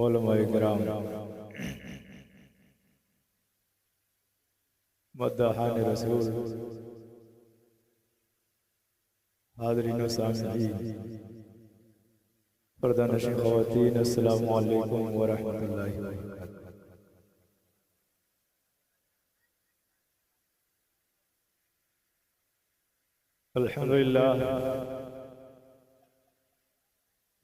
उलमाए किराम, मद्दाहान रसूल, हाज़रीन व सामिईन, पर्दानशीं ख़वातीन, अस्सलामु अलैकुम व रहमतुल्लाहि व बरकातुहू। अल्हम्दुलिल्लाह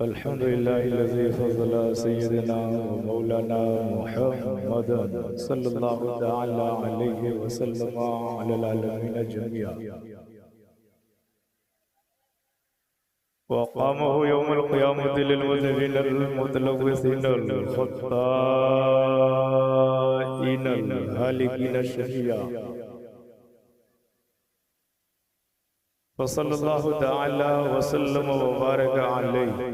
अल्हम्दुलिल्लाहिल्लज़ी फ़ज़्ज़ला सय्यदना व मौलाना मुहम्मदन सल्लल्लाहु तआला अलैहि व सल्लम अलल आलमीन जमीआ व क़ामहु यौमल क़ियामति लिल मुज़निबीन अल मुतलव्विसीन अल ख़त्ताईन अल हालिकीन शफ़िया सल्लल्लाहु तआला व सल्लम व बारक अलैहि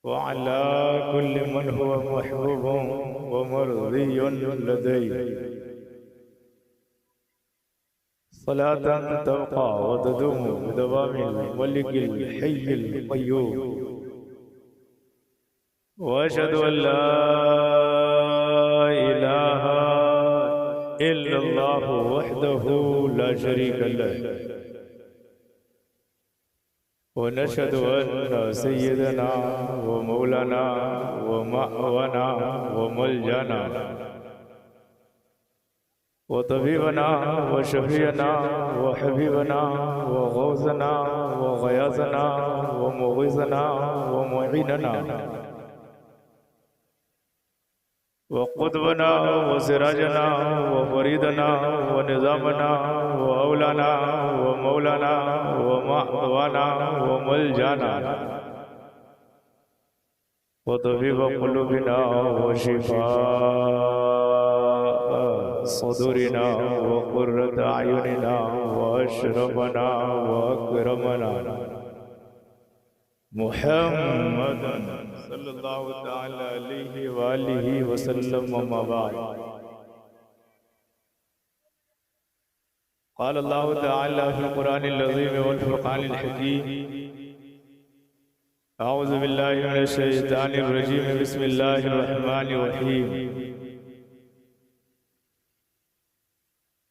व अला कुल्लि मन हुवा महबूबुन व मर्ज़ियुन लदैहि सलातन तबक़ा व तदूमु बिदवामिल मलिकिल हय्यिल क़य्यूम व अशहदु अन ला इलाहा इल्लल्लाहु वहदहु ला शरीका लहु व नशहदु अन्ना सय्यदना व मौलाना व मअवाना व मलजाना व तबीबना व शफीअना व हबीबना व गौसना व गयासना व मुग़ीसना व मुईनना व क़ुतबना व सिराजना व फरीदना व निज़ामना व औलाना व मौलाना व मअवाना व मलजाना व तबीब क़ुलूबिना व शिफ़ा सदूरिना व क़ुर्रत अयुनिना व अशरफना व अकरमना मुहम्मदन सल्लल्लाहु तआला अलैहि व आलिहि व सल्लम अम्मा बाद। क़ाल अल्लाहु तआला फ़िल क़ुरानिल अज़ीम वल फ़ुरक़ानिल हकीम अऊज़ु बिल्लाहि मिनश शैतानिर रजीम बिस्मिल्लाहिर रहमानिर रहीम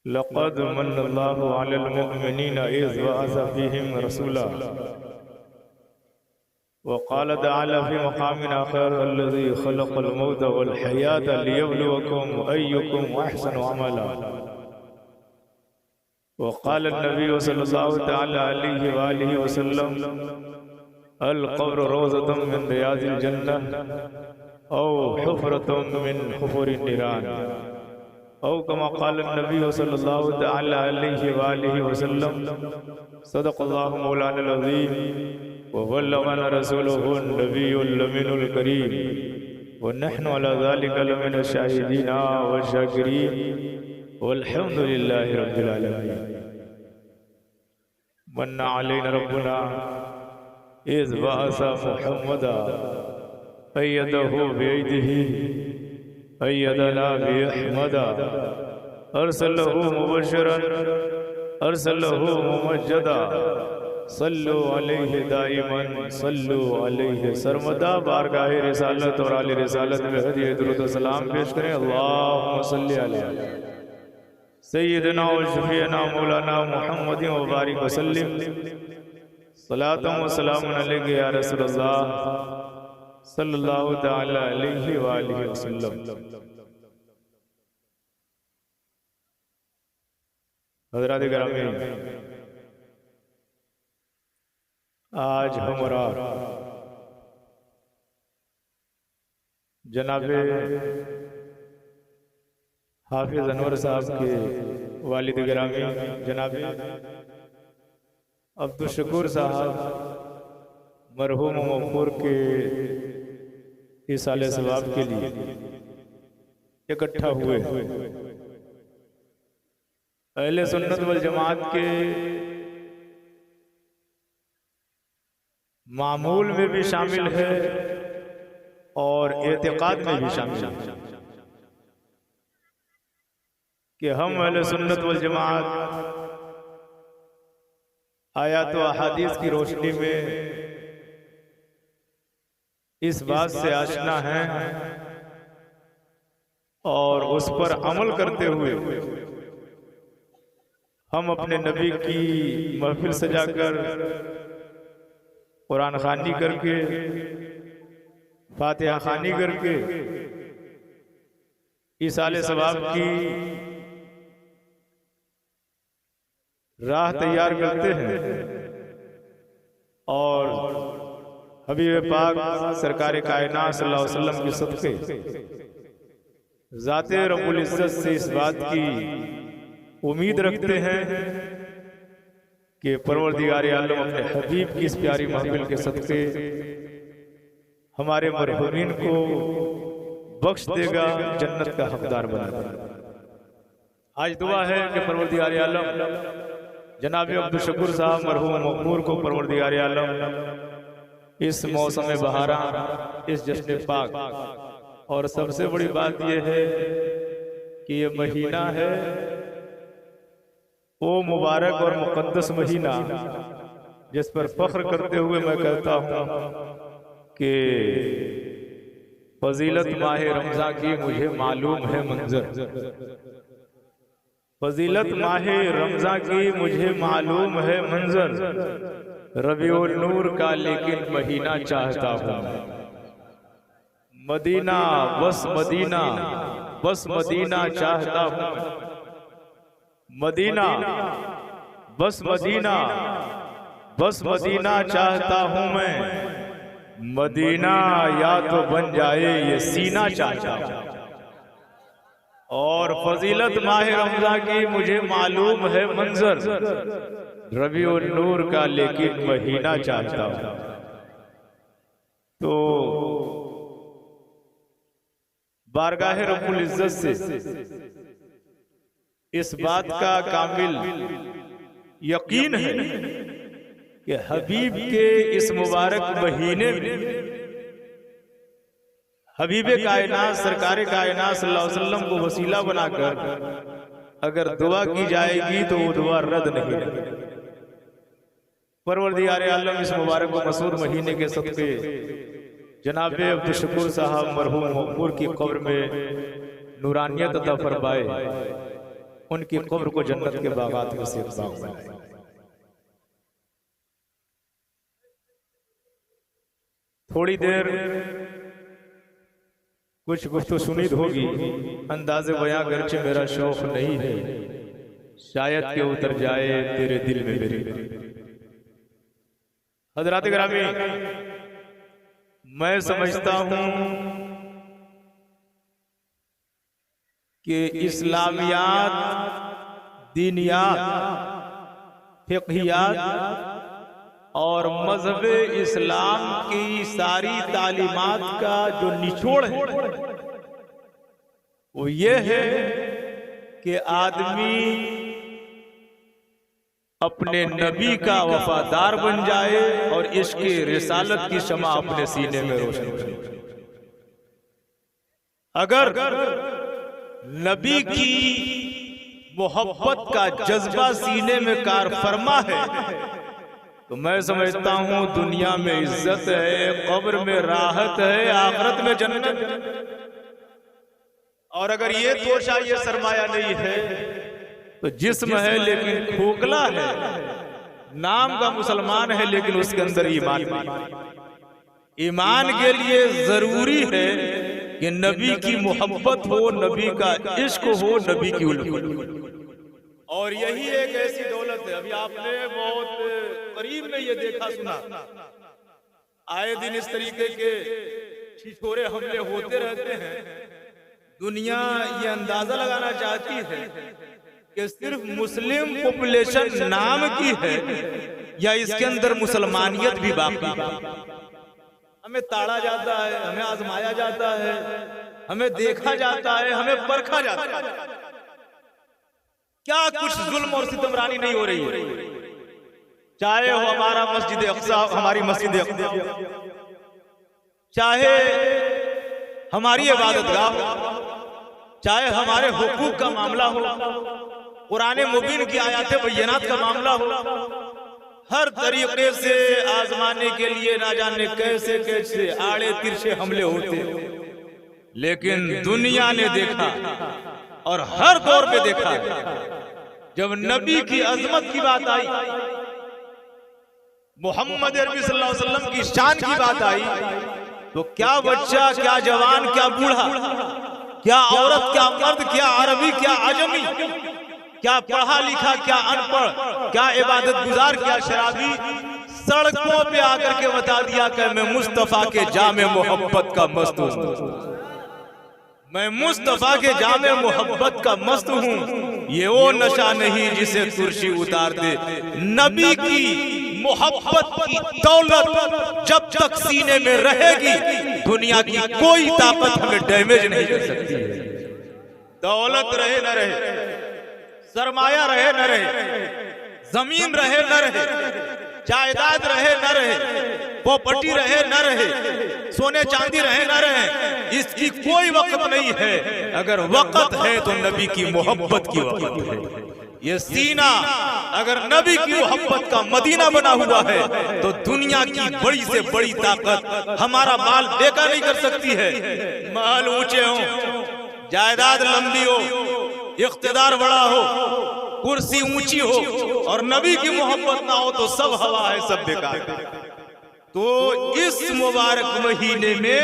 लक़द मन्नल्लाहु अलल मुअमिनीना इज़ बअस फ़ीहिम रसूला वक़ाल तआला फ़ी मक़ामिन आख़र अल्लज़ी ख़लक़ल मौत वल हयात लियब्लुवकुम अय्युकुम अहसनु अमला वक़ाल नबी सल्लल्लाहु तआला अलैहि व आलिहि वसल्लम अल क़ब्र रौज़तुम मिन रियाज़िल जन्नह औ हुफ़रतुम मिन हुफ़ुरिन निरान औ कमा क़ाल नबी सल्लल्लाहु तआला अलैहि व आलिहि वसल्लम सदक़ल्लाहु मौलाना अज़ीम व बल्लगना रसूलुहुन नबियुल अमीनुल करीम व नहनु अला ज़ालिका लमिन शाहिदीन व शाकिरीन वल्हम्दुलिल्लाहि रब्बिल आलमीन। मन्ना अलैना रब्बुना इज़ बअसा मुहम्मदा अय्यदहु बियदिही अय्यदना बिअहमदा अरसलहु मुबश्शिरन अरसलहु मुमज्जदा सल्लु अलैहि दाइमन सल्लु अलैहि सरमदा। बारगाह रिसालत और आले रिसालत में हदिया दुरूद व सलाम पेश करें। अल्लाहुम्मा सल्लि अला सय्यिदना व शफीअना मौलाना मुहम्मदिन व बारिक व सल्लिम सलातन व सलामुन अलैका या रसूलल्लाह सल्लल्लाहु तआला अलैहि व आलिहि वसल्लम। हज़रात गिरामी, आज हमरा जनाबे हाफिज अनवर साहब के वालिद गिरामी जनाबे अब्दुल शकूर साहब मरहूम मग़फ़ूर के इसाले सवाब के लिए इकट्ठा हुए। अहले सुन्नत वल जमात के मामूल में भी शामिल है और एतिक़ाद में भी शामिल है कि हम अहले सुन्नत वल जमात आयात व अहादीस की रोशनी में इस बात से आशना हैं और उस पर अमल करते हुए हम अपने नबी की महफिल सजाकर कुरान खानी करके फातिहा खानी करके ईसाले सवाब की राह तैयार करते हैं और हबीब पाक सरकार कायनात सल्लल्लाहु अलैहि वसल्लम के सदक़े ज़ाते रब्बुल इज़्ज़त से इस बात की उम्मीद रखते हैं कि परवरदिगार आलम अपने हबीब की इस प्यारी महफिल के सदक़े हमारे मरहूमीन को बख्श देगा, जन्नत का हकदार बना देगा। आज दुआ है कि परवरदिगार आलम जनाब अब्दुल शकूर साहब मरहूम मक़बूर को परवरदिगार आलम इस मौसम बहारा, इस जश्न पाक, और सबसे बड़ी बात यह है कि ये महीना है वो मुबारक और मुक़द्दस महीना जिस पर फख्र करते हुए मैं कहता हूँ कि फजीलत माह रमज़ान की मुझे मालूम है मंजर। फजीलत माह रमज़ान की मुझे मालूम है मंजर, रबीउल नूर का लेकिन महीना चाहता हूँ। मदीना बस मदीना, बस मदीना चाहता हूँ। मदीना बस मदीना, बस मदीना चाहता हूँ मैं। मदीना या तो बन जाए ये सीना चाहता हूँ। और फजीलत माह रमज़ान की मुझे मालूम है मंजर, रबीउल नूर का लेकिन महीना चाहता हूँ। तो बारगाह रब्बुल इज़्ज़त से इस बात का कामिल यकीन है कि हबीब के इस मुबारक महीने में हबीब कायनात सरकार कायनात सल्लल्लाहु अलैहि वसल्लम को वसीला बनाकर अगर दुआ की जाएगी तो वो दुआ रद्द नहीं रहेगी। परवरदिगार आलम इस मुबारक व मसूद महीने के सदक़े जनाब अब्दुल शकूर साहब मरहूम मक़बूर की कब्र में नूरानियत अता फरमाए, उनकी कब्र को जन्नत के बागात में से एक बाग बनाए। थोड़ी देर कुछ गुफ्तगू सुनीद होगी, अंदाज़े बयां गर्चे मेरा शौक नहीं है, शायद के उतर जाए तेरे दिल में मेरे। हज़रात गिरामी, मैं समझता हूं कि इस्लामियात, दीनियात, फिक़हियात और मज़हब इस्लाम की सारी तालीमात का जो निचोड़ है वो ये है कि आदमी अपने नबी का वफादार बन जाए और इसके रिसालत की शमा अपने सीने में रोशन करे। अगर नबी की मोहब्बत का जज्बा सीने में कार फरमा है तो मैं समझता हूं दुनिया में इज्जत है, कब्र में राहत है, आखिरत में जन्नत। और अगर ये तोशा, ये सरमाया नहीं है तो जिस्म है लेकिन खोखला है, नाम का मुसलमान है लेकिन उसके अंदर ईमान नहीं। ईमान के लिए जरूरी है कि नबी की मोहब्बत हो, नबी का इश्क हो, नबी की उल्फत। और यही एक ऐसी दौलत है, अभी आपने बहुत करीब में ये देखा सुना, आए दिन इस तरीके के छिछोरे हमले होते रहते हैं। दुनिया ये अंदाजा लगाना चाहती है कि सिर्फ मुस्लिम पॉपुलेशन नाम की है या इसके अंदर मुसलमानियत भी बाकी है। हमें ताड़ा जाता है, हमें आजमाया जाता है, हमें देखा जाता है, हमें परखा जाता है। क्या कुछ जुल्म और सितमरानी नहीं हो रही है? चाहे हो हमारा मस्जिद अक्सा, हमारी मस्जिद अक्सा, चाहे हमारी इबादतगाह, चाहे हमारे हुकूक का मामला हो, कुरान मुबीन की आयात बय्यनात का मामला हो, हर तरीके से आजमाने के लिए ना जाने कैसे कैसे आड़े तिरछे हमले होते, लेकिन दुनिया ने देखा और हर दौर पे देखा, जब नबी की अजमत की बात आई, मोहम्मद अरबी सल्लल्लाहु अलैहि वसल्लम की शान की बात आई, तो क्या बच्चा, क्या जवान, क्या बूढ़ा, क्या औरत, क्या मर्द, क्या अरबी, क्या आजमी, क्या पढ़ा लिखा, क्या अनपढ़, क्या इबादत गुजार, क्या शराबी, सड़कों पे आकर के बता दिया कि मैं मुस्तफा के जामे मोहब्बत का मस्त हूं, मैं मुस्तफा के जामे मोहब्बत का मस्त हूं। ये वो नशा नहीं जिसे कुर्सी उतार दे, नबी की मोहब्बत की दौलत जब तक सीने में रहेगी, दुनिया की कोई ताकत हमें डैमेज नहीं कर सकती। दौलत रहे न रहे, सरमाया रहे न रहे, जमीन रहे न रहे, जायदाद रहे न रहे, प्रॉपर्टी रहे न रहे, सोने चांदी रहे न रहे, इसकी कोई वक्त नहीं है। अगर वक्त है तो नबी की मोहब्बत की वक्त है। ये सीना अगर नबी की मोहब्बत का मदीना बना हुआ है तो दुनिया की बड़ी से बड़ी ताकत हमारा माल बेकार नहीं कर सकती है। महल ऊंचे हो, जायदाद लंबी हो, इख्तिदार बड़ा हो, कुर्सी ऊंची हो और नबी की मोहब्बत ना हो तो सब हवा है, सब बेकार है। तो इस मुबारक महीने में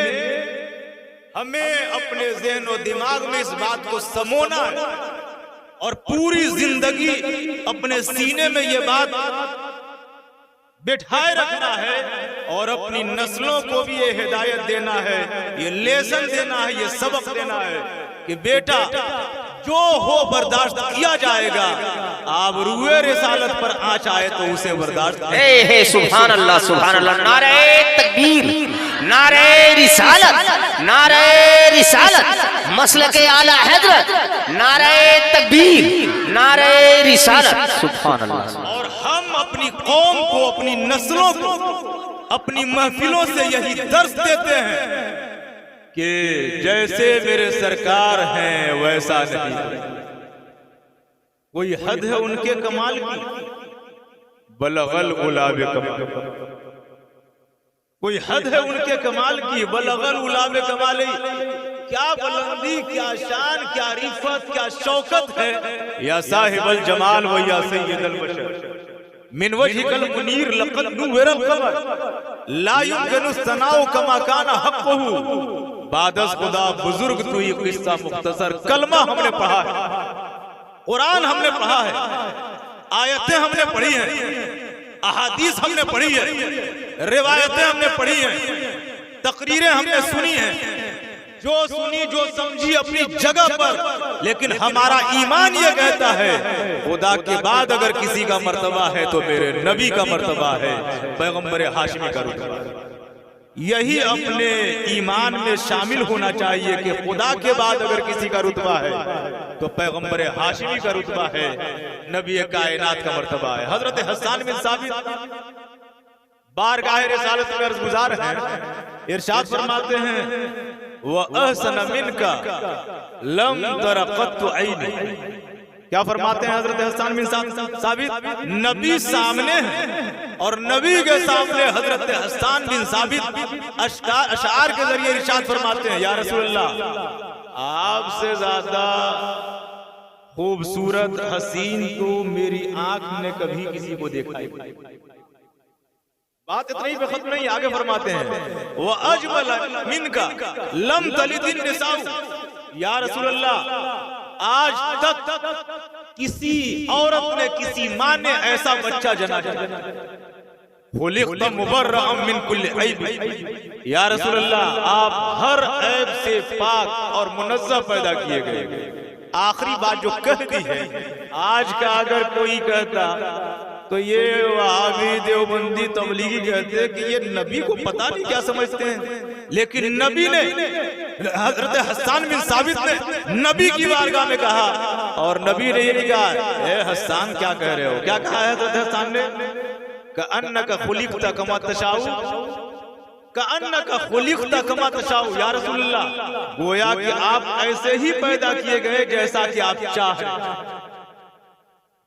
हमें अपने ज़हन और दिमाग में इस बात को समोना है और पूरी जिंदगी अपने सीने में ये बात बिठाए रखना है और अपनी नस्लों को भी ये हिदायत देना है, ये लेसन देना है, ये सबक देना है कि बेटा जो हो बर्दाश्त किया जाएगा, आप रूए रिसालत पर आँच आए तो उसे बर्दाश्त। सुभान अल्लाह, सुभान अल्लाह, नारे तकबीर, नारे रिसालत, नारे रिसालत, मसलके आला हज़रत, नारे तकबीर, नारे रिसालत, सुभान अल्लाह। और हम अपनी कौम को, अपनी नस्लों को, अपनी महफिलों से यही दर्स देते हैं कि जैसे मेरे सरकार हैं वैसा नहीं। कोई हद है उनके कमाल की, बलगल उलाबे कमाल, कोई हद है उनके कमाल की, बलगल उलाबे कमाल। क्या बुलंदी, क्या शान, क्या रिफत, क्या शौकत है। या साहिबल जमाल व या सय्यदल बशर मिन वजहिकल मुनीर लक़द नुव्विरल क़मर ला युमकिनु सनाउ कमा काना हक़्क़ुहु। बादस खुदा बुजुर्ग तू ये किस्सा मुख्तसर। कलमा हमने पढ़ा है, कुरान हमने पढ़ा है, आयतें हमने पढ़ी हैं, अहादीस हमने पढ़ी है, रिवायतें हमने पढ़ी हैं, तकरीरें हमने सुनी हैं, जो सुनी जो समझी अपनी जगह पर। लेकिन हमारा ईमान ये कहता है खुदा के बाद अगर किसी का मर्तबा है तो मेरे नबी का मर्तबा है, पैगंबर हाशिमी का रुतबा। यही अपने ईमान में शामिल होना चाहिए कि खुदा के बाद अगर किसी का रुतबा है तो पैगंबर हाशिमी का रुतबा है, नबी कायनात का मर्तबा है। हजरत हसन बिन साबित बारगाह रिसालत में अर्ज़ गुज़ार हैं, इरशाद फरमाते हैं व अहसन मिनका लम तरा क़त्तु ऐनी। क्या फरमाते हैं हजरत हसन बिन साबित? नबी सामने है और नबी के सामने हजरत हसन बिन साबित अशआर के जरिए इरशाद फरमाते हैं, या रसूलल्लाह आपसे ज्यादा खूबसूरत हसीन तो मेरी आंख ने कभी किसी को देखा ही नहीं। बात इतनी पे खत्म नहीं, आगे फरमाते हैं वो अजमल मिनका लम तलिदिन निसाउ। या रसूलल्लाह आज तक किसी औरत ने, किसी माँ ने ऐसा बच्चा जना खुलिक़्त मुबर्रअम मिन कुल्ली ऐब। या रसूलल्लाह आप हर ऐब से पाक और मुनज़्ज़ह पैदा किए गए। आखिरी बात जो कह दी है, आज का अगर कोई कहता तो ये वहाबी देवबंदी तबलीगी कहते कि ये नबी को पता नहीं क्या समझते हैं। लेकिन नबी ने, हजरत हसन बिन साबित ने नबी की बारगाह में कहा और नबी ने ये नहीं कहा ए हसन क्या कह रहे हो, क्या कहा है हजरत हसन ने? कअन्नका खुलिक़्त कमा तशाउ, कअन्नका खुलिक़्त कमा तशाउ। या रसूलल्लाह गोया कि आप ऐसे ही पैदा किए गए जैसा कि आप चाहें,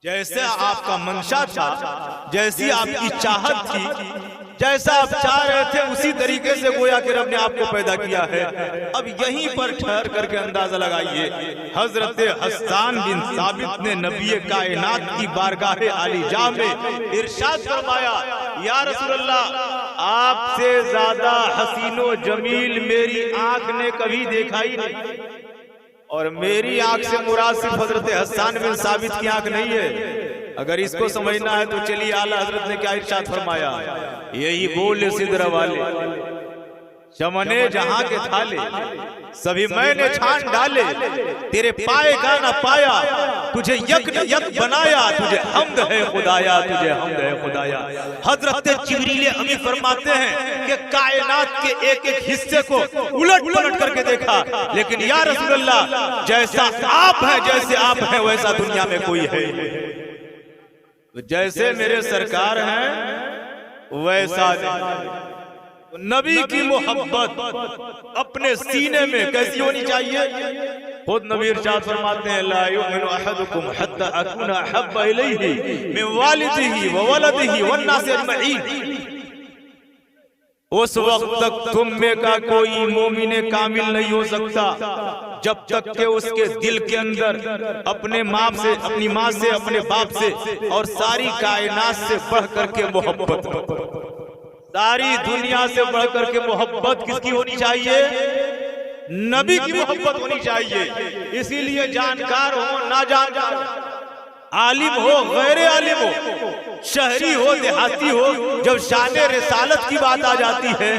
जैसे आपका मंशा था, जैसी आपकी चाहत थी, जैसा आप चाह रहे थे उसी तरीके से गोया कि रब ने आपको पैदा किया है। अब यहीं पर ठहर करके अंदाजा लगाइए, हजरत हस्सान बिन साबित ने नबी कायनात की बारगाह आलिजा में इरशाद फरमाया, या रसूलल्लाह, आपसे ज्यादा हसीनो जमील मेरी आंख ने कभी देखा ही नहीं, और मेरी आंख से मुराद सिर्फ हजरत हस्सान बिन साबित की आंख नहीं है। अगर इसको समझना है तो चलिए आला हजरत ने क्या इरशाद फरमाया, यही बोले सिदरा वाले, चमने जहां के थाले, सभी मैंने छान डाले, तेरे पाए का ना पाया, तुझे यक न यक बनाया, तुझे हम्द है खुदाया, तुझे हम्द है खुदाया। हजरत जिब्रील अमीन फरमाते हैं कि कायनात के एक एक हिस्से को उलट पलट करके देखा, लेकिन या रसूलल्लाह, जैसा आप हैं, जैसे आप हैं वैसा दुनिया में कोई है। तो जैसे मेरे सरकार हैं वैसा नबी की मोहब्बत अपने सीने में कैसी होनी चाहिए। खुद नबी इरशाद फरमाते हैं, ला युमिनु अहदुकुम हत्ता अकूना अहब्बा इलैहि मिन वालिदिही व वलदिही वन नास अजमईन। उस वक्त तक तुम में का कोई मोमिने कामिल नहीं हो सकता जब तक के उसके दिल के अंदर अपने माँ से, अपनी माँ से, अपने बाप से और सारी कायनात से बढ़ करके मोहब्बत, सारी दुनिया से बढ़ करके मोहब्बत किसकी होनी चाहिए? नबी की मोहब्बत होनी चाहिए। इसीलिए जानकार हो ना जानकार, आलिम हो गैर आलिम हो, शहरी हो देहाती हो, जब शान रिसालत की बात आ जाती है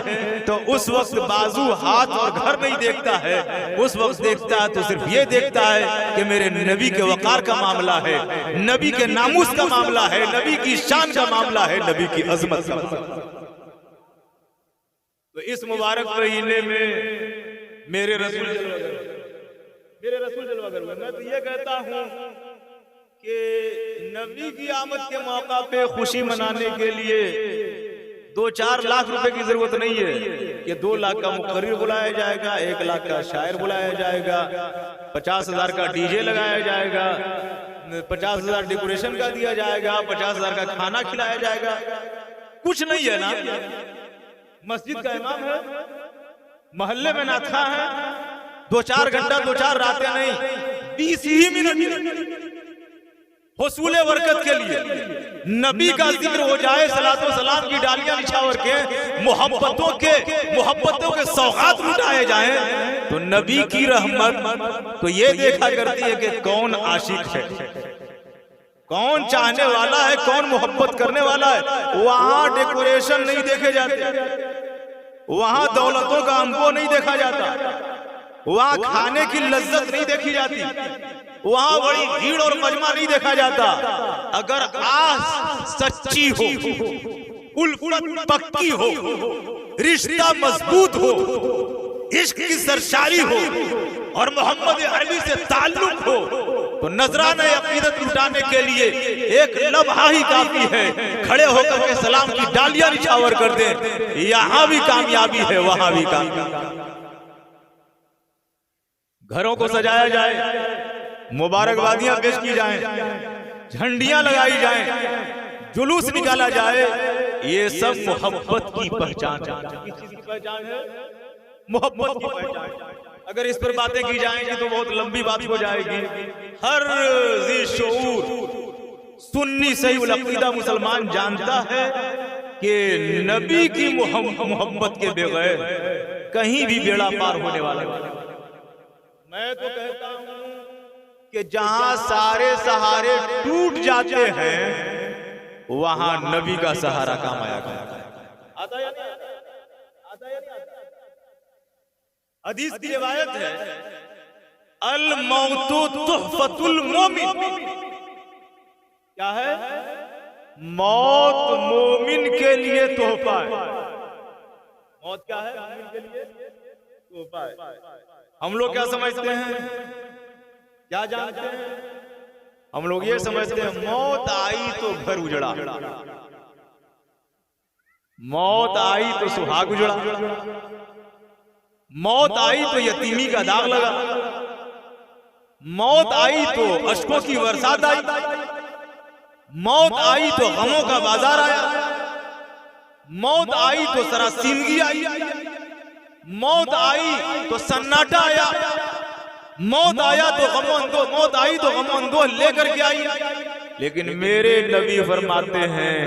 तो उस वक्त बाजू, हाथ और घर नहीं देखता है। उस वक्त देखता है तो सिर्फ ये देखता है कि मेरे नबी के वकार का मामला है, नबी के नामूस का मामला है, नबी की शान का मामला है, नबी की अजमत का। तो इस मुबारक महीने में मेरे रसूल जलवा करूंगा। मैं तो ये कहता हूँ कि नबी की आमद के मौका पे खुशी मनाने के लिए 2-4 लाख रुपए की जरूरत नहीं है कि 2 लाख का मुकर्रिर बुलाया जाएगा, 1 लाख का शायर बुलाया जाएगा, 50,000 का डीजे लगाया जाएगा, 50,000 डेकोरेशन का दिया जाएगा, 50,000 का खाना खिलाया जाएगा। कुछ नहीं है ना। मस्जिद का इमाम है, मोहल्ले में नाथा है, 2-4 घंटा 2-4 रातें नहीं, 20 ही मिनट हुसूले बरकत के लिए नबी का जिक्र हो जाए, सलातो सलाम की डालियां निछावर के, मोहब्बतों के सौगात लुटाए जाएं, तो नबी की रहमत तो ये देखा करती है कि कौन आशिक है, कौन चाहने वाला है, कौन मोहब्बत करने वाला है। वहां डेकोरेशन नहीं देखे जाते, वहां दौलतों का अंबो नहीं देखा जाता, वहां खाने की लज्जत नहीं देखी जाती, वहां बड़ी भीड़ और मजमा नहीं देखा जाता। अगर आस सच्ची हो, उल्फत पक्की हो, रिश्ता मजबूत हो, इश्क की सरशारी हो और मोहम्मद अरबी से ताल्लुक हो, तो नजराने अकीदत लुटाने के लिए एक लम्हा ही काफी है। खड़े होकर के सलाम की डालियां निछावर कर दें, यहां भी कामयाबी है, वहां भी कामयाबी। घरों को सजाया जाए, मुबारकबादियां पेश की जाएं, झंडियां लगाई जाएं, जुलूस निकाला जाए, ये सब मोहब्बत की पहचान है, मोहब्बत की पहचान। अगर इस पर बातें की जाएंगी तो बहुत लंबी बात हो जाएगी। हर ज़ी-शऊर सुन्नी सही उल अक़ीदा मुसलमान जानता है कि नबी की मोहब्बत के बगैर कहीं भी बेड़ा पार होने वाला है। मैं तो कहता हूं कि जहां सारे सहारे टूट जाते हैं वहां नबी का सहारा काम आया आता या नहीं आता या नहीं आता। हदीस की रिवायत है, अल मौतु तुहफतुल मोमिन। क्या है? मौत मोमिन के लिए तोहफा है। मौत क्या है? मोमिन के लिए तोहफा है। हम लोग क्या समझते हैं, क्या जानते हैं? हम लोग ये समझते हैं मौत आई तो घर उजड़ा, मौत आई तो सुहाग उजड़ा, मौत आई तो यतीमी का दाग लगा, मौत आई तो अश्कों की बरसात आई, मौत आई तो गमों का बाजार आया, मौत आई तो सरासीमगी आई, मौत आई तो सन्नाटा आया, मौत आई तो गमो अंदोह लेकर के आई। लेकिन मेरे नबी फरमाते हैं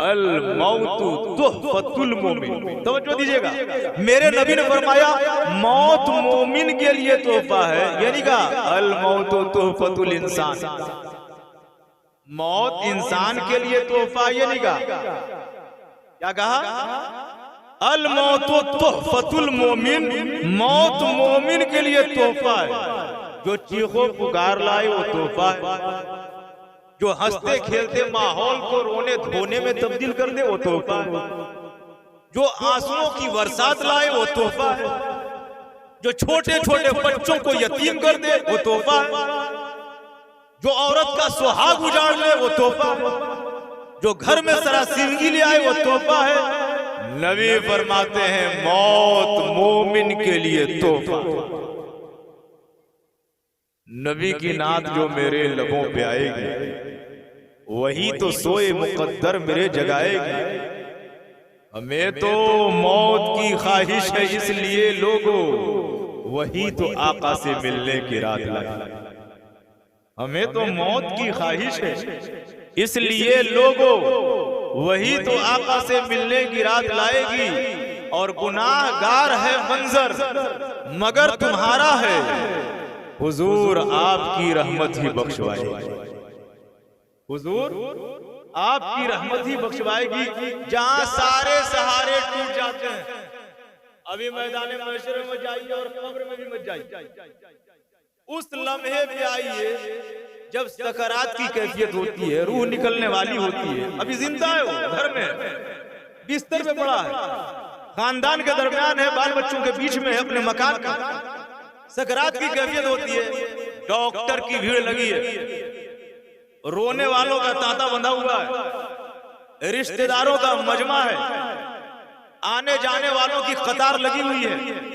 अल मौतु तुहफतुल मोमिन। तवज्जो दीजिएगा, मेरे नबी ने फरमाया मौत मोमिन के लिए तोहफा है, यानी कहा अल मौतु तुहफतुल इंसान, मौत इंसान के लिए तोहफा, ये नहीं कहा, क्या कहा? अल मौतु तुहफतुल मोमिन, मौत मोमिन के लिए तोहफा है। जो चीखो पुकार लाए वो तोहफा है, जो हंसते खेलते माहौल को रोने धोने में तब्दील कर दे वो तोहफा है, जो आंसुओं की बरसात लाए वो तोहफा है, जो छोटे छोटे बच्चों को यतीम कर दे वो तोहफा है, जो औरत का सुहाग उजाड़ ले वो तोहफा है, जो घर में सरासीमगी ले आए वो तोहफा है। नबी फरमाते हैं मौत मोमिन के लिए तोहफा। नबी की नात जो मेरे लबों पे आएगी वही तो सोए मुकद्दर मेरे जगाएगी। हमें तो मौत की ख्वाहिश है इसलिए लोगों वही तो आका से मिलने की रात लाई। हमें तो मौत की ख्वाहिश है इसलिए लोगों वही तो आका से मिलने की रात लाएगी। और गुनाहगार है मंजर मगर तुम्हारा है हुजूर आपकी रहमत ही बख्शवाएगी, हुजूर आपकी रहमत ही बख्शवाएगी। जहां सारे सहारे टूट जाते हैं, अभी मैदान महशर में मत जाइए और कब्र में भी मत जाइए, उस लम्हे पे आइए जब सकरात की कैफियत होती है, रूह निकलने वाली होती है, अभी जिंदा है वो, घर में बिस्तर पे पड़ा है, खानदान के दरमियान है, बाल बच्चों के बीच में है, अपने मकान का, सकरात की कैफियत होती है, डॉक्टर की भीड़ लगी है, रोने वालों का तांता बंधा हुआ है, रिश्तेदारों का मजमा है, आने जाने वालों की कतार लगी हुई है।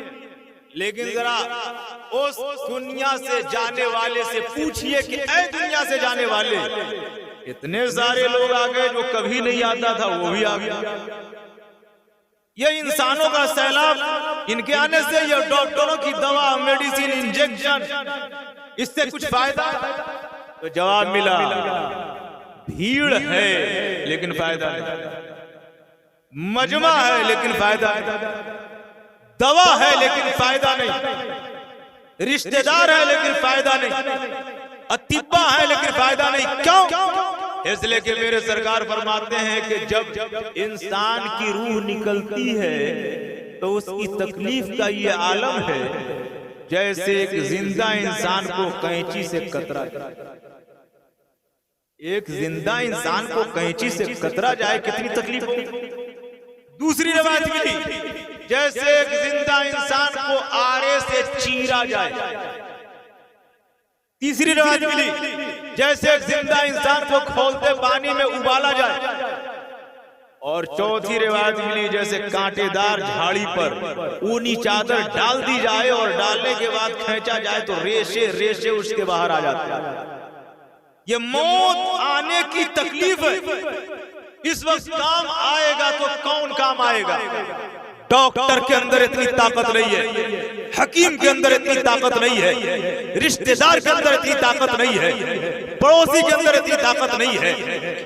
लेकिन जरा उस दुनिया से जाने वाले से पूछिए कि ऐ दुनिया से जाने वाले, इतने सारे लोग आ गए जो कभी नहीं आता था वो भी आ गया। ये इंसानों का सैलाब, इनके आने से ये डॉक्टरों की दवा, मेडिसिन, इंजेक्शन, इससे कुछ फायदा? तो जवाब मिला भीड़ है लेकिन फायदा नहीं, मजमा है लेकिन फायदा नहीं, दवा है लेकिन फायदा नहीं, रिश्तेदार है लेकिन फायदा नहीं, अतिब्बा है लेकिन फायदा नहीं। क्यों? इसलिए कि मेरे सरकार फरमाते हैं कि जब इंसान की रूह निकलती है तो उसकी तकलीफ का ये आलम है जैसे एक जिंदा इंसान को कैंची से कतरा जाए। एक जिंदा इंसान को कैंची से कतरा जाए कितनी तकलीफ होगी। दूसरी रिवायत मिली जैसे एक जिंदा इंसान को आरे से चीरा जाए। तीसरी रिवायत मिली जैसे एक जिंदा इंसान को खौलते पानी में उबाला जाए। और चौथी रिवायत मिली जैसे कांटेदार झाड़ी पर ऊनी चादर डाल दी जाए और डालने के बाद खींचा जाए तो रेशे रेशे उसके बाहर आ जाते हैं। ये मौत आने की तकलीफ है। इस वक्त काम आएगा तो कौन काम आएगा? डॉक्टर के अंदर इतनी ताकत नहीं है, हकीम के अंदर इतनी ताकत नहीं है, रिश्तेदार के अंदर इतनी ताकत नहीं है, पड़ोसी के अंदर इतनी ताकत नहीं है,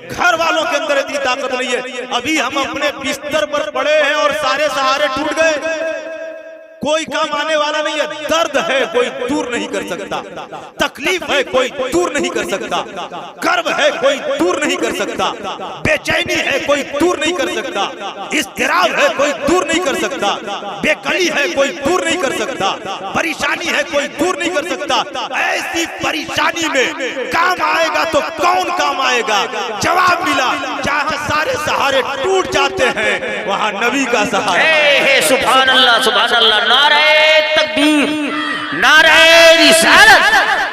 घर वालों के अंदर इतनी ताकत नहीं है। अभी हम अपने बिस्तर पर पड़े हैं और सारे सहारे टूट गए, कोई काम आने वाला नहीं है। दर्द है कोई दूर नहीं कर सकता, तकलीफ है कोई दूर नहीं कर सकता, कर्ब है कोई दूर नहीं कर सकता, बेचैनी है कोई दूर नहीं कर सकता, इस्तिराब है कोई दूर नहीं कर सकता, बेकली है कोई दूर नहीं कर सकता, परेशानी है कोई दूर नहीं कर सकता। ऐसी परेशानी में काम आएगा तो कौन काम आएगा? जवाब मिला जहां सारे सहारे टूट जाते हैं वहां नबी का सहारा। सुभान अल्लाह, सुभान अल्लाह। नारे तकबीर, नारे रिसालत,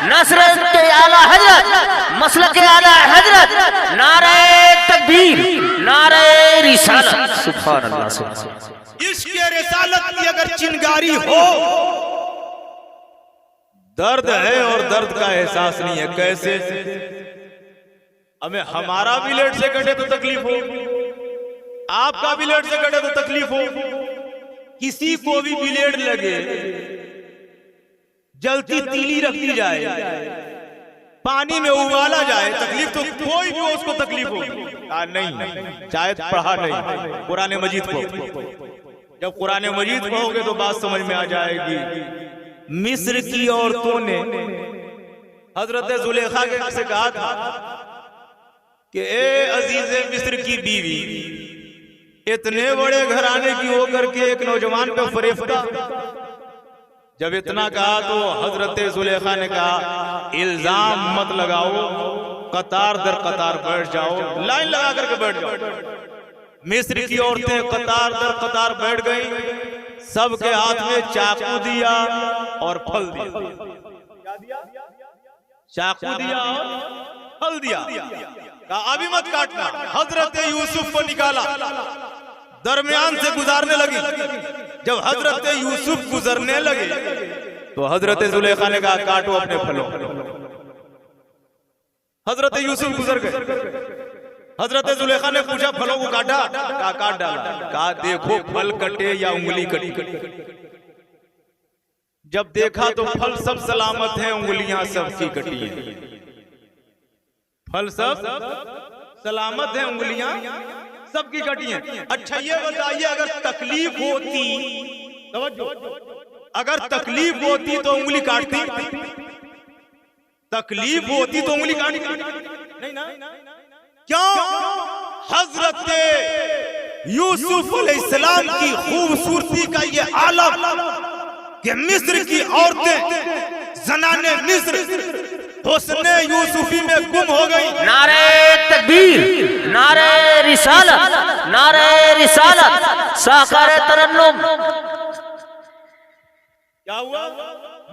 नसरत आला हजरत, मसलक आला हजरत, नारे तकबीर, नारे रिसालत। सुभान अल्लाह, सुभान अल्लाह। इश्क़ रिसालत की अगर चिंगारी हो, दर्द है और दर्द का एहसास नहीं है। कैसे? हमें हमारा भी लेट से कटे तो तकलीफ हो, आपका भी लेट से कटे तो तकलीफ हो, किसी को भी ब्लेड लगे, जलती तीली रखी जाए, पानी में उबाला जाए, तकलीफ तो कोई भी हो उसको तकलीफ हो। नहीं, शायद पढ़ा नहीं कुरान मजीद को। जब कुरान मजीद पढ़ोगे तो बात समझ में आ जाएगी। मिस्र की औरतों ने हजरत जुलेखा के से कहा था कि ए अजीज मिस्र की बीवी, इतने बड़े घराने की होकर के एक नौजवान पे फरेफ्ता। जब इतना कहा तो हजरत जुलेखा ने कहा इल्जाम मत लगाओ, कतार दर कतार बैठ जाओ, लाइन लगा करके बैठ जाओ। मिस्र की औरतें कतार दर कतार बैठ गई, सबके हाथ में चाकू दिया और फल दिया। चाकू दिया और फल दिया। कहा अभी मत काटना। हजरत यूसुफ को निकाला, दरमियान से गुजारने लगी। जब हजरत यूसुफ गुजरने लगे तो हजरत जुलेखा ने कहा काटो अपने फलों। हजरत यूसुफ गुजर गए। हजरत जुलेखा ने पूछा फलों को काटा? कहा काट डाला। कहा देखो फल कटे या उंगली कटी। जब देखा तो फल सब सलामत हैं, उंगलियां सबकी कटी हैं। फल सब सलामत हैं, उंगलियां सबकी कटी हैं। अच्छा ये बताइए, अगर तकलीफ होती, अगर तकलीफ होती तो उंगली काटती? तकलीफ होती तो उंगली काटती नहीं ना? क्यों? हजरत यूसुफ अलैहिस्सलाम की खूबसूरती का ये आलम कि मिस्र की औरतें, जनाने मिस्र हुस्ने यूसुफी में गुम हो गई। नारे तकबीर, नारे रिसालत, नारे रिसालत, साकारे तरन्नुम। क्या हुआ?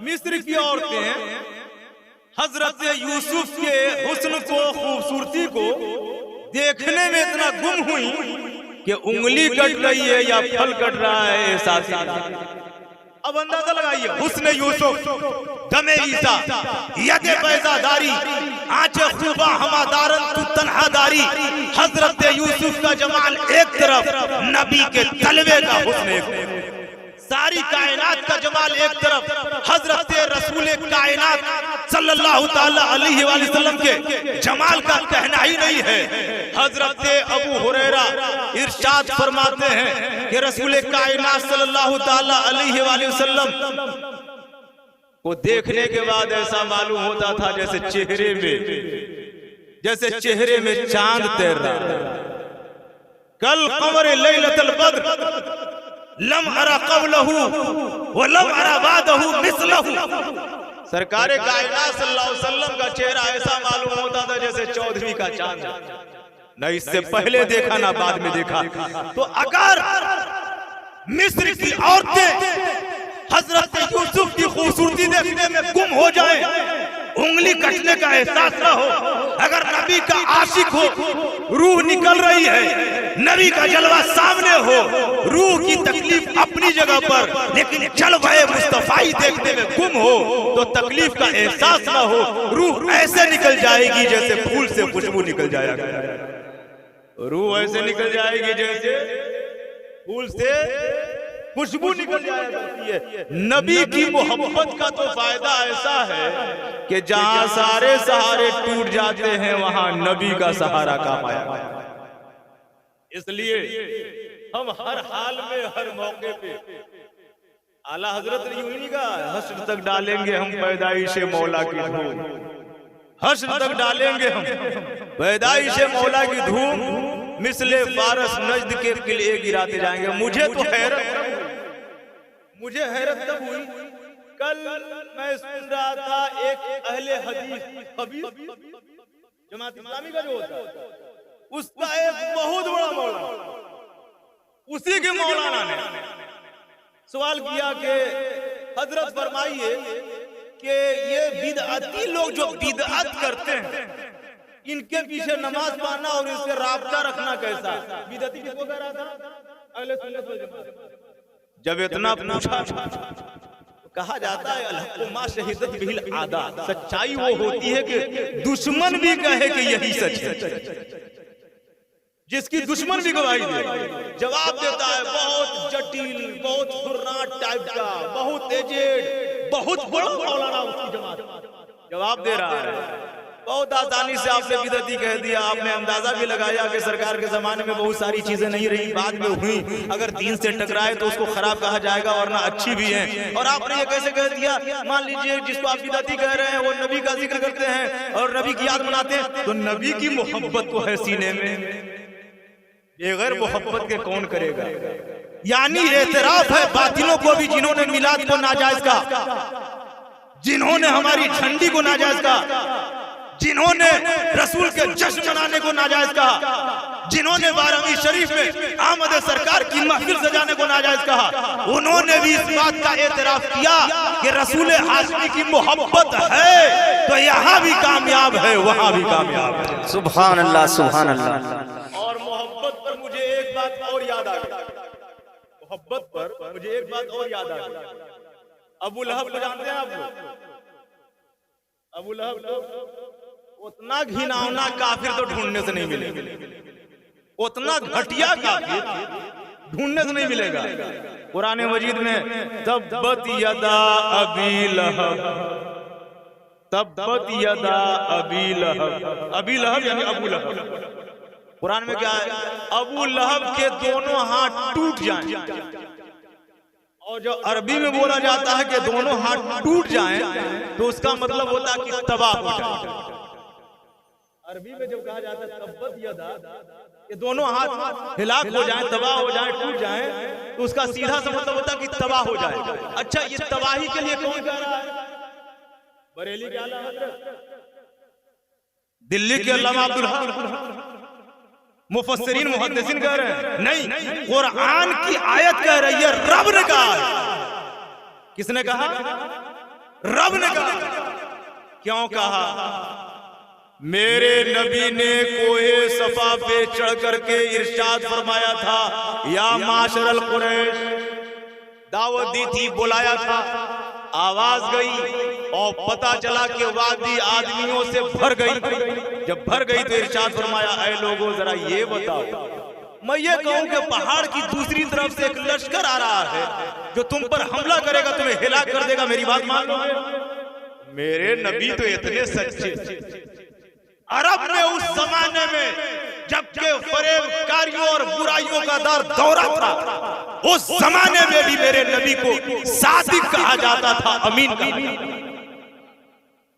मिस्र की औरतें हजरत यूसुफ के हुस्न को, खूबसूरती को देखने में इतना गुम हुई कि उंगली कट रही है या फल कट रहा है एहसास नहीं। अब अंदाजा लगाइए, हुस्न यूसुफ, दमे ईसा, यदे पैजादारी, आंचे खूबा हमादारन तू तन्हादारी। हजरत यूसुफ का जमाल एक तरफ, नबी के तलवे का हुस्न एक तरफ, सारी कायनात का जमाल एक तरफ, हजरत रसूल कायनात सल्लल्लाहु ताला अलैहि वसल्लम के जमाल का कहना ही नहीं है। हजरत अबू हुरैरा इरशाद फरमाते हैं कि रसूल कायनात सल्लल्लाहु ताला अलैहि वसल्लम को देखने के बाद ऐसा मालूम होता था जैसे चेहरे में चांद तैर रहा। कल कमर लैलतुल बद्र लम अरा क़ब्लहु व लम अरा बादहु मिस्लहु। सरकार कायनात सल्लल्लाहु अलैहि वसल्लम का चेहरा ऐसा मालूम होता था जैसे 14वीं का चांद, न इससे पहले देखा ना बाद में देखा। तो अगर मिस्र की औरतें हजरत यूसुफ की खूबसूरती देखने में गुम हो जाए, उंगली कटने का एहसास न हो, अगर नबी का आशिक हो, रूह निकल रही है, नबी का जलवा सामने हो, रूह की तकलीफ अपनी जगह पर, लेकिन जलवाए मुस्तफाई देखने में गुम हो, तो तकलीफ का एहसास न हो, रूह ऐसे निकल जाएगी जैसे फूल से खुशबू निकल जाएगी। रूह ऐसे निकल जाएगी जैसे फूल से खुशबू निकल जाती है। नबी की मोहब्बत का तो फायदा ऐसा है कि जहां सारे सहारे टूट जाते हैं वहां नबी का सहारा काम आया। इसलिए हम हर हाल में, हर मौके पे, आला हजरत ने यूं नहीं कहा हश्र तक डालेंगे हम पैदाइश मौला की धूम, हश्र तक डालेंगे हम पैदाइश मौला की धूम, मिसले फारस नजद के किले गिराते जाएंगे। मुझे हैरत तब हुई, कल मैं सुन रहा था एक अहले हदीस जमात इस्लामी का जो होता है, उसका एक बहुत बड़ा मौलाना, उसी के मौलाना ने सवाल किया कि हजरत फरमाइए कि ये बिदअती लोग जो बिदअत करते हैं, इनके पीछे नमाज पढ़ना और इससे राब्ता रखना कैसा? बिदअती किसको कह रहा था? अहले सुन्नत वल जमात। जब इतना पूछा कहा जाता है अल-हक़्क़ु मा शहिदत बिहिल आदा, सच्चाई वो होती है कि दुश्मन भी कहे कि यही सच है, जिसकी दुश्मन भी गवाही दे। जवाब देता है बहुत जटिल, बहुत खुर्राट टाइप का, बहुत एजेड, बहुत बड़ा मौलाना उसकी जमात जवाब दे रहा है। बहुत आसानी से आपने बिदअती कह दिया। आपने अंदाजा भी लगाया कि सरकार के जमाने में बहुत सारी चीजें नहीं रही, बाद में हुई। अगर दीन से टकराए तो उसको खराब कहा जाएगा, वरना अच्छी भी है। और आपने ये कैसे कह दिया? मान लीजिए जिसको आप बिदअती कह रहे हैं वो नबी का जिक्र करते हैं और नबी की याद मनाते हैं, तो नबी की मोहब्बत तो है सीने में, बगैर मोहब्बत के कौन करेगा? यानी एतराफ है बातिलों को भी, जिन्होंने मिलाद को नाजायज कहा, जिन्होंने हमारी झंडी को नाजायज कहा, जिन्होंने रसूल के जश्न मनाने को नाजायज कहा, जिन्होंने 12वीं शरीफ में आमद सरकार की महफिल सजाने को नाजायज कहा, उन्होंने भी इस बात का एतराफ किया कि रसूल हाशमी की मोहब्बत है तो यहाँ भी कामयाब है, वहाँ भी कामयाब है। सुभान अल्लाह, सुभान अल्लाह। और मोहब्बत पर मुझे एक बात और याद आ गई, मोहब्बत पर मुझे एक बात और याद आ गई। अबू लहब को जानते हैं आप लोग? अबू लहब उतना घिनौना काफिर तो ढूंढने से नहीं मिलेगा, उतना घटिया काफिर ढूंढने से नहीं मिलेगा। कुरान मजीद में तब्बत यदा अबी लहब, तब्बत यदा अबी लहब, अबी लहब यानी अबू लहब। कुरान में क्या है? अबू लहब के दोनों हाथ टूट जाएं। और जो अरबी में बोला जाता है कि दोनों हाथ टूट जाएं, तो उसका मतलब होता है कि तबाह हो जाए। अरबी में जब कहा जाता है तब्बत यदा, कि दोनों हाथ हिलाक हो जाएं, तबाह हो जाएं, टूट जाएं, तो उसका सीधा सा मतलब होता है कि तबाह हो जाए। अच्छा, ये तबाही के लिए कौन कह रहा है? बरेली के आला हज़रत, दिल्ली के अल्लामा अब्दुल हक, मुफस्सिरीन मुहद्दिसीन कह रहे हैं? नहीं, कुरान की आयत कह रही है, रब ने कहा है। किसने कहा? रब ने कहा। क्यों कहा? मेरे नबी ने कोहे सफा पे चढ़ करके इरशाद फरमाया था, या माशरल कुरैश, दावत दी थी, बुलाया था, आवाज गई और पता चला कि वादी आदमियों से भर गई। जब भर गई तो इरशाद फरमाया, ऐ लोगों जरा ये बताओ, मैं ये कहूं कि पहाड़ की दूसरी तरफ से एक लश्कर आ रहा है जो तुम पर हमला करेगा, तुम्हें हिलाक कर देगा, मेरी बात मान लो। मेरे नबी तो इतने सच्चे। अरब में उस जमाने में जबकि फरेबकारियों और बुराइयों का दौरा था, उस जमाने में भी मेरे नबी को सादिक कहा जाता था, अमीन का।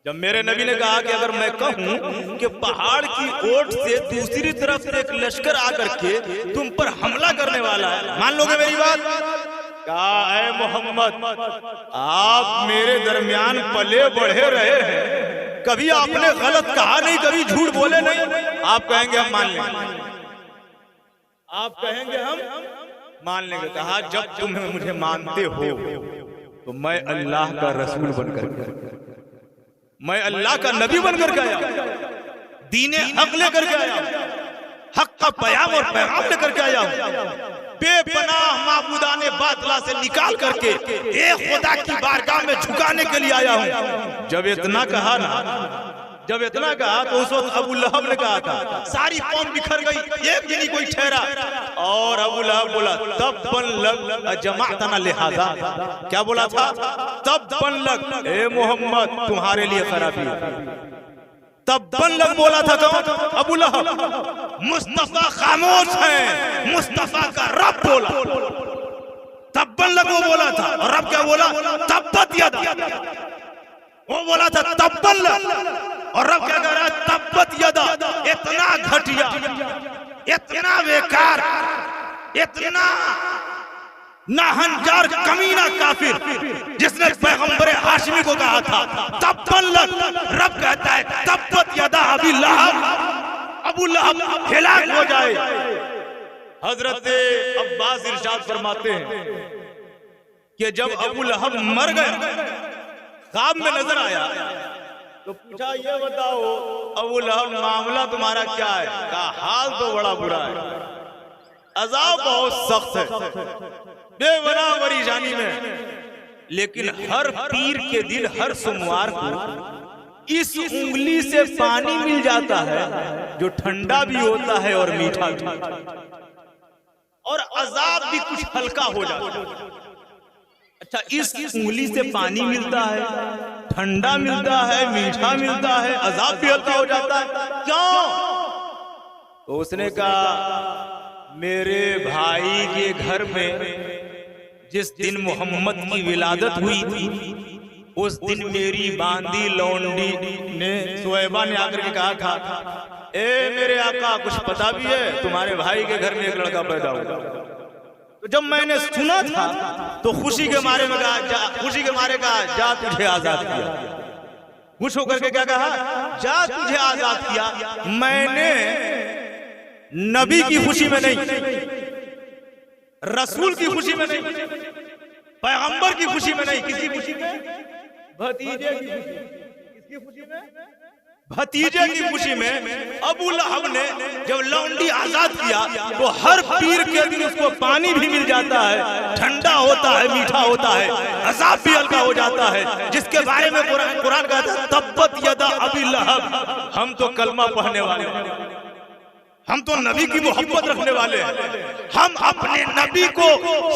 जब मेरे नबी ने कहा कि अगर मैं कहूं कि पहाड़ की ओट से दूसरी तरफ से एक लश्कर आकर के तुम पर हमला करने वाला है, मान लोगे मेरी बात? कहा, ऐ मोहम्मद, आप मेरे दरमियान पले बढ़े रहे हैं, कभी आपने गलत कहा नहीं, कभी झूठ बोले नहीं। आप कहेंगे हम मान लेंगे, आप कहेंगे हम मान लेंगे। कहा, जब तुम मुझे मानते हो तो मैं अल्लाह का रसूल बनकर, मैं अल्लाह का नबी बनकर के आया, दीने हक लेकर के आया, हक का बयान और पैगाम लेकर के आया हूं, बेपनाह माबूदाने बातला से निकाल करके एक खुदा की बारगाह में झुकाने के लिए आया हूं। जब इतना कहा ना, जब इतना कहा तो उस वक्त अबू लहब ने कहा था, सारी कौम बिखर गई, एक दिन ही कोई ठहरा। और अबू लहब बोला, तब्बन लक जमाअतना लिहाजा। क्या बोला था? तब्बन लक, ए मोहम्मद तुम्हारे लिए खराबी। तब्बन लक बोला था कौन? अबू लहब। मुस्तफा खामोश है, मुस्तफा का रब बोला। तब्बन लक वो बोला था, और रब क्या बोला? तब्बत यदा। वो बोला था तब्बन लक, और रब क्या कह रहा है? तब्बत यदा। इतना घटिया, इतना बेकार, इतना नाहंजार कमीना काफिर, जिसने पैगंबर हाशमी को कहा था तब्बन लक, रब कहता है तब्बत यदा अबी लहब, अबू लहब हिलाक हो जाए। हजरत अब्बास इरशाद फरमाते हैं कि जब अबू लहब मर गए, ख्वाब में नजर आया तो पूछा, ये बताओ अबू लहब मामला तुम्हारा क्या है? कहा, हाल तो बड़ा बुरा है, अजाब बहुत सख्त है, बेवना परेशानी में, लेकिन हर पीर के दिन, हर सोमवार को इस उंगली से पानी मिल जाता है जो ठंडा भी होता है और मीठा भी, और अजाब भी कुछ हल्का हो जाता है। अच्छा, इस उंगली से पानी मिलता है, ठंडा मिलता है, मीठा मिलता है, अजाब भी हल्का हो जाता है, क्यों? तो उसने कहा मेरे भाई के घर में जिस दिन मोहम्मद की विलादत हुई थी, उस दिन मेरी बांदी लौंडी ने, सुहैबा ने आकर के कहा था, ए मेरे आका, कुछ पता भी है तुम्हारे भाई के घर में एक लड़का पैदा हुआ? तो जब मैंने सुना था तो खुशी के मारे में कहा, खुशी के मारे कहा, जा तुझे आजाद किया। खुश होकर के क्या कहा? जा तुझे आजाद किया। मैंने नबी की खुशी में नहीं, रसूल की खुशी में नहीं, पैगंबर की खुशी में नहीं, किसकी खुशी में? भतीजे की खुशी। किसकी खुशी में? भतीजे की खुशी में अबू लहब ने जब लौंडी आजाद किया तो हर पीर के दिन उसको पानी भी मिल जाता है, ठंडा होता है, मीठा होता है, अजाब भी हल्का हो जाता है, जिसके बारे में कुरान कहता है तब्बत यदा अबी लहब। हम तो कलमा पढ़ने वाले हैं, हम तो नबी की मोहब्बत रखने वाले हैं, हम अपने नबी को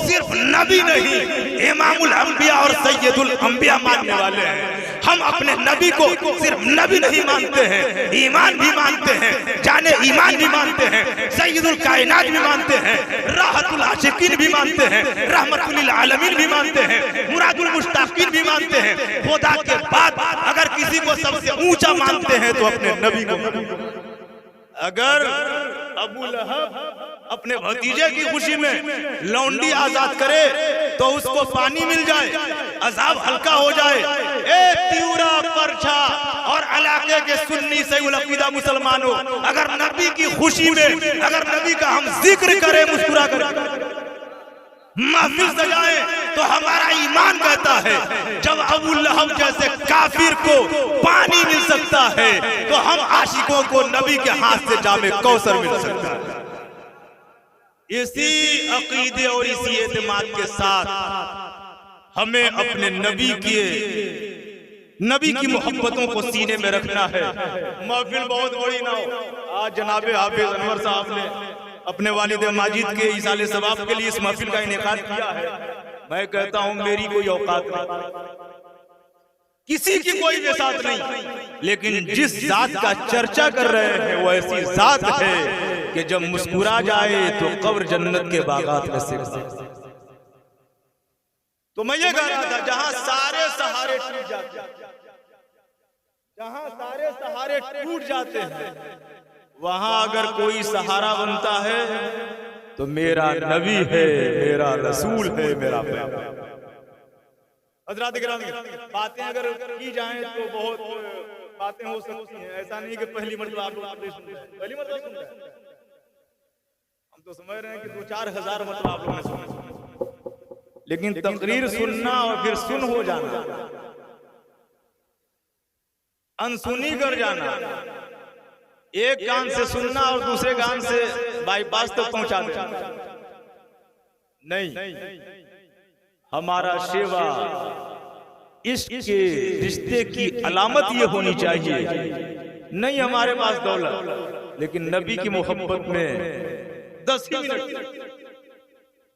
सिर्फ नबी नहीं, इमामुल अंबिया और सैयदुल अंबिया मानने वाले हैं। हम अपने नबी को सिर्फ नबी नहीं मानते हैं, ईमान भी मानते हैं, जाने ईमान भी मानते हैं, सैयदुल कायनात भी मानते हैं, राहतुल आशिकीन भी मानते हैं, रहमतुल लिल आलमीन भी मानते हैं, मुरादुल मुश्ताकीन भी मानते हैं। खुदा के बाद अगर किसी को सबसे ऊंचा मानते हैं तो अपने नबी को। अगर अबू लहब अपने भतीजे की खुशी में लौंडी आजाद करे तो उसको पानी मिल जाए, अजाब हल्का हो जाए। ए तिउरा परछा और इलाके के सुन्नी सही अकीदा मुसलमानों, अगर नबी की खुशी में, अगर नबी का हम जिक्र करें, मुस्कुरा करें, महफिल सजाएं, तो हमारा ईमान कहता है जब अबू लहब जैसे काफिर को पानी मिल सकता है तो हम आशिकों को नबी के हाथ से जामे कौसर मिल सकता है। इसी अकीदे और इसी एतमाद के साथ हमें अपने नबी की मोहब्बतों को सीने में रखना है। महफिल बहुत बड़ी ना हो। आज जनाबे हाफिज अनवर साहब ने अपने वालिद माजिद के इसाले सवाब के लिए इस महफिल का इनेकाद किया है। मैं कहता हूं मेरी कोई औकात नहीं, किसी की कोई बेसात नहीं, लेकिन जिस जात का चर्चा कर रहे हैं वो ऐसी जात है कि जब मुस्कुरा जाए तो कब्र जन्नत के बागात में से। तो मैं ये कह रहा था जहां सारे सहारे टूट जाते हैं, जहां सारे सहारे टूट जाते हैं, वहां अगर कोई सहारा बनता है तो मेरा नबी है, मेरा रसूल है, मेरा प्यारा। हज़रात गिरामी, बातें अगर की जाएं तो बहुत बातें हो सकती हैं। ऐसा नहीं कि पहली मर्तबा आप लोग पहली मर्तबा सुन रहे हैं, हम तो समझ रहे हैं कि 2-4 हजार मर्तबा आप लोगों ने सुना, लेकिन तकरीर सुनना और फिर सुन हो जाना, अनसुनी कर जाना, एक कान से सुनना और दूसरे कान से बाईपास तक पहुंचा देना नहीं। हमारा सेवा इश्क के रिश्ते की अलामत ये होनी चाहिए, नहीं हमारे पास दौलत, लेकिन नबी की मोहब्बत में 10 ही मिनट,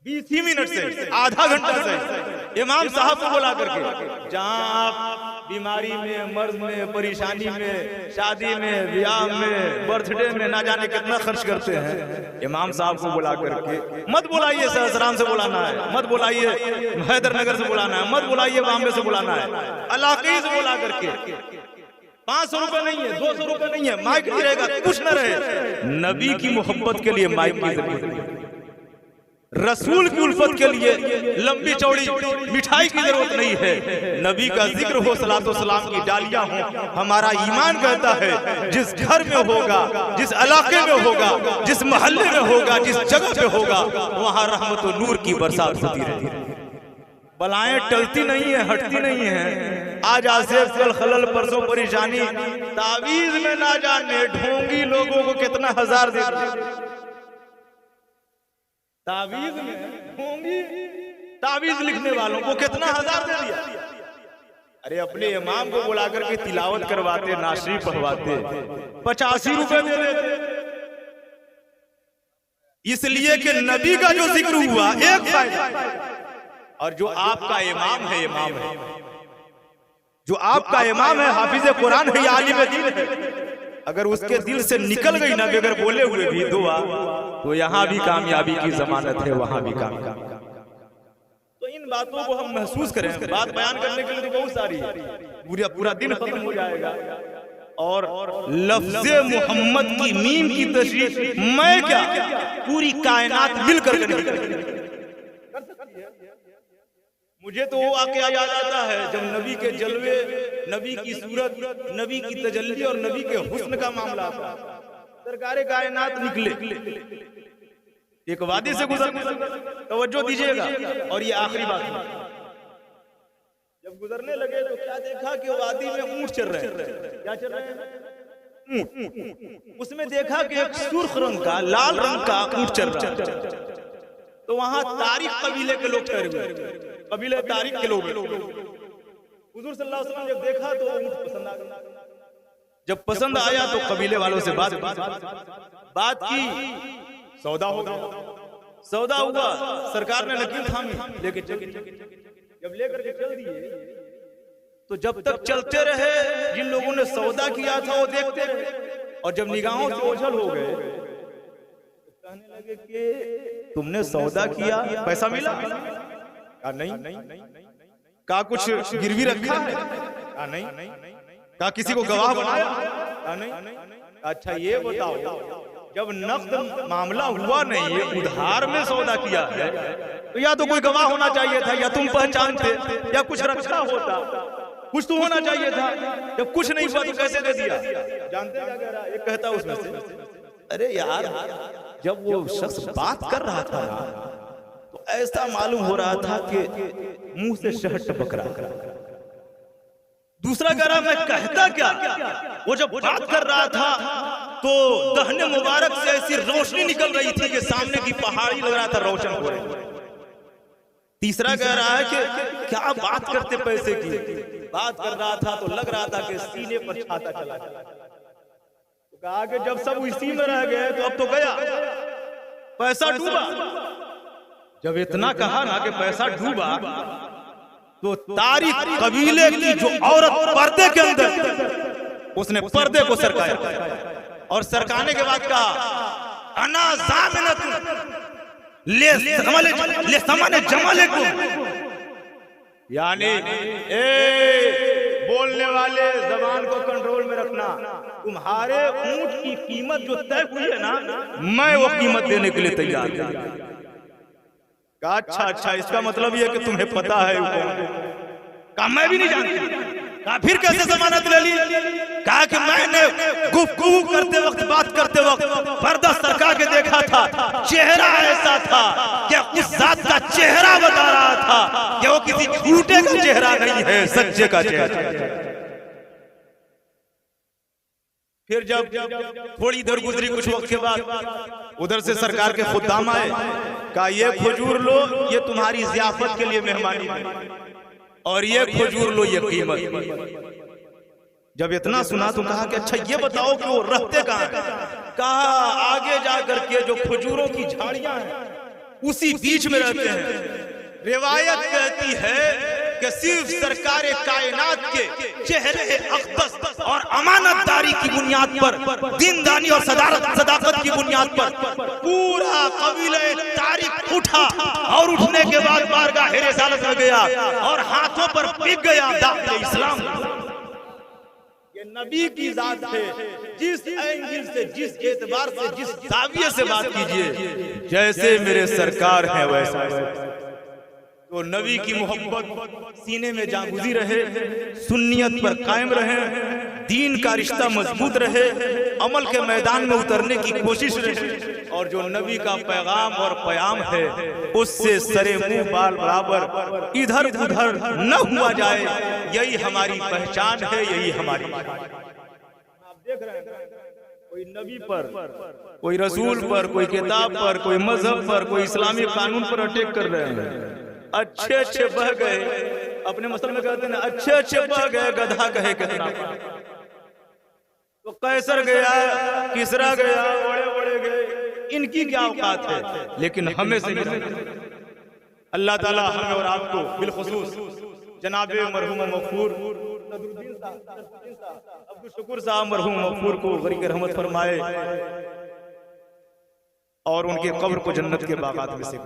20 ही मिनट से, आधा घंटा से इमाम साहब को बुला करके, जहां आप बीमारी में, मर्ज में, परेशानी में, शादी में, ब्याह में, बर्थडे में ना जाने कितना खर्च करते हैं, इमाम साहब को बुला करके, मत बुलाइए सहसराम से बुलाना है, मत बुलाइए हैदरनगर से बुलाना है, मत बुलाइए बॉम्बे से बुलाना है, इलाके से बुला करके। 500 रुपए नहीं है, 200 रुपए नहीं है, माइक नहीं रहेगा, कुछ न रहे, नबी की मोहब्बत के लिए माइक की जरूरत है, रसूल की उल्फत के लिए लंबी चौड़ी मिठाई की जरूरत नहीं है। नबी का जिक्र हो, सलातो सलाम की डालियां हो। हमारा ईमान कहता है जिस घर में होगा, जिस इलाके में होगा, जिस मोहल्ले में होगा, जिस जगह पे होगा, वहां रहमत और नूर की बरसात होती रहती है। बलाएं टलती नहीं है, हटती नहीं है। आज आसेफ, कल खलल, परसों परेशानी, तावीज में ना जाने ढोंगी लोगों को कितना हजार दे, तावीज में ढोंगी तावीज लिखने वालों को कितना हजार दे दिया। अरे अपने इमाम को बुला करके तिलावत करवाते, नाशरी पढ़वाते, 85 रुपए दे देते, इसलिए कि नबी का जो जिक्र हुआ एक फायदा। और जो आपका इमाम है, जो आपका इमाम है, हाफिज कुरान है या आलिम दीन है, अगर उसके दिल से निकल गई ना बगैर बोले हुए भी दुआ, तो यहाँ भी कामयाबी की जमानत है, वहां भी कामयाबी। तो इन बातों को हम महसूस करें। बात बयान करने के लिए तो बहुत सारी है, पूरा दिन खत्म हो जाएगा। और लफ्ज़े मोहम्मद की मीम की तशरीह मैं क्या पूरी कायनात मिलकर कर सकती है। मुझे तो वो वाकया याद आता है जब नबी के जलवे, नबी की सूरत, नबी की तजल्ली और नबी के हुस्न का मामला था। सरकारे कायनात निकले, एक वादी से गुजर, तवज्जो दीजिएगा, और ये आखिरी बात है। जब गुजरने लगे तो क्या देखा कि वादी में ऊंट चल रहे हैं। क्या चल रहे हैं? ऊंट। उसमें देखा कि एक सुर्ख रंग का, लाल रंग का ऊंट चल रहा है। तो वहां तारिक कबीले के लोग ठहरे हुए, कबीले तारिक के लोग। हुजूर सल्लल्लाहु अलैहि वसल्लम जब देखा तो ऊंट पसंद आ गया। जब पसंद आया तो कबीले वालों से बात की, सौदा होगा। सौदा हुआ, सरकार ने नकील थामी, लेके जब लेकर के चल दिए, तो जब तक चलते रहे जिन लोगों ने सौदा किया था वो देखते रहे, और जब निगाहों से ओझल हो गए तो कहने लगे कि तुमने सौदा किया, पैसा मिला? कहा नहीं। कहा कुछ गिरवी रखा है? कहा नहीं। कहा किसी को गवाह बनाया? कहा नहीं। अच्छा ये बताओ, जब नक़द मामला हुआ नहीं है, उधार में सौदा किया है, तो या तो कोई गवाह होना चाहिए था, या तुम पहचानते, या कुछ रखा होता, कुछ तो होना चाहिए था। जब कुछ नहीं हुआ तो कैसे दे दिया? जानते क्या कह रहा? एक कहता उसमें से, अरे यार जब वो शख्स बात कर रहा था तो ऐसा मालूम हो रहा था कि मुंह से शहद टपक रहा। दूसरा कह रहा मैं कहता क्या, वो जब बात कर रहा था तो दहने मुबारक से ऐसी रोशनी निकल रही थी कि सामने की पहाड़ी लग रहा था रोशन हो रही। तीसरा कह रहा है कि क्या बात करते पैसे की, बात कर रहा था तो लग रहा था कि सीने पर छाता चला। तो कहा कि जब सब इसी में रह गए तो अब तो गया, पैसा डूबा। जब इतना कहा ना कि पैसा डूबा, तो तारिक कबीले की जो औरत पर्दे के अंदर, उसने पर्दे को सरकाया, और सरकाने के बाद कहा अना ज़ामिनतुन ले समाने जमालेकुम, यानी बोलने वाले जबान को कंट्रोल में रखना। तुम्हारे ऊंट की कीमत जो तय हुई है ना, मैं वो कीमत देने के लिए तैयार हूं। अच्छा, इसका मतलब ये है कि तुम्हें पता है कहा मैं भी नहीं जानती। कहा फिर कैसे जमानत ले ली? कहा कि मैंने गुफ्तगू करते वक्त, बात करते वक्त पर्दा सरका के देखा था, चेहरा ऐसा था कि उस जात का चेहरा बता रहा था कि वो किसी झूठे का चेहरा नहीं है, सच्चे का चेहरा। फिर जब थोड़ी देर गुजरी, कुछ वक्त के बाद उधर से सरकार के खुद्दाम आए, कहा ये खजूर लो, ये तुम्हारी ज़ियाफत के लिए मेहमानी है, और ये खजूर लो, ये कीमत। जब इतना सुना तो कहा कि अच्छा ये बताओ कि वो रहते कहाँ हैं? कहा आगे जाकर के जो खजूरों की झाड़ियां हैं उसी बीच में रहते हैं। रिवायत कहती है कि सिर्फ सरकार कायनात के चेहरे अक़दस और अमानतदारी की बुनियाद पर, दीनदानी और सदाकत की बुनियाद पर पूरा कबीले तारिक उठा, और उठने के बाद बारगाह रिसालत में गया और हाथों पर पिघ गया दावत इस्लाम। ये नबी की जात है, जिस एंगल से, जिस एतबार से, जिस दाविये से बात कीजिए, जैसे मेरे सरकार है वैसा। तो नबी की मोहब्बत सीने में जागुज़ी रहे, सुन्नियत पर कायम रहे, दीन का रिश्ता मजबूत रहे, अमल के मैदान में उतरने की कोशिश रहे, और जो नबी का पैगाम और प्याम है उससे सरे मुंह बाल बराबर इधर उधर न हुआ जाए। यही हमारी पहचान है, यही हमारी। आप देख रहे हैं कोई नबी पर, कोई रसूल पर, कोई किताब पर, कोई मजहब पर, कोई इस्लामी कानून पर अटैक कर रहे हैं। अच्छे बह गए, अपने मसल में कहते हैं अच्छे अच्छे बह गए गधा कहे कितना। तो कैसर गया, किसरा गया, बड़े बड़े गए, इनकी क्या औकात है, लेकिन हमें से नहीं। अल्लाह ताला हमें और आपको बिलखुसूस जनाब मरहूम मगफूर अब्दुल शुकुर साहब मरहूम मगफूर को गरीब रहमत फरमाए और उनके कब्र को जन्नत के बागात में से